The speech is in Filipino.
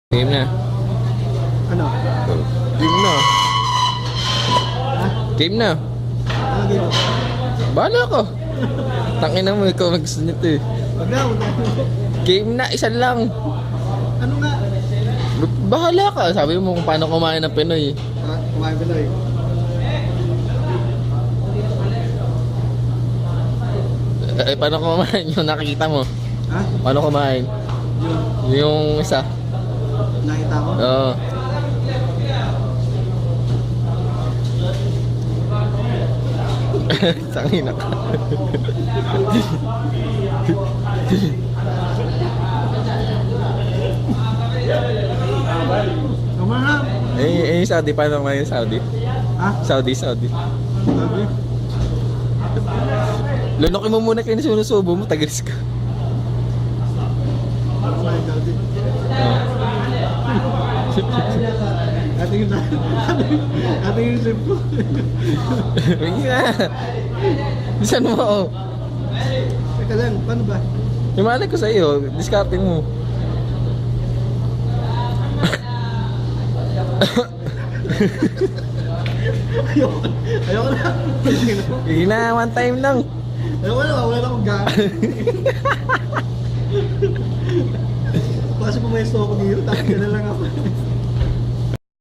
Game na. Ano? Game na. Ha? Game na. Ano game? Bahala ko. Tangina mo, ikaw gusto nito eh. Wag na, wag na. Game na, isa lang. Ano nga? Bahala ka. Sabi mo kung paano kumain ng Pinoy. Kumain ba lang eh? Paano kumain yung nakikita mo? Ha? Paano kumain? Yung Yung isa. nakita ko? Oo. Tangina ka. Kumain na. Yung Saudi, paano kumain yung Saudi? Ha? Saudi. Sabi? Lunokin mo muna kayo na sinusubo mo, tagalis ka. Kumain Saudi. Ating yung ating yung sip ko. Hindi na. Bisan mo ako. Teka lang, paano ba? Himalay ko sa iyo, discarding mo. Ayoko na. Hindi na, one time lang. Ayoko na, wala na akong gana. Kasi pumayos ako dito, tapos na lang ako.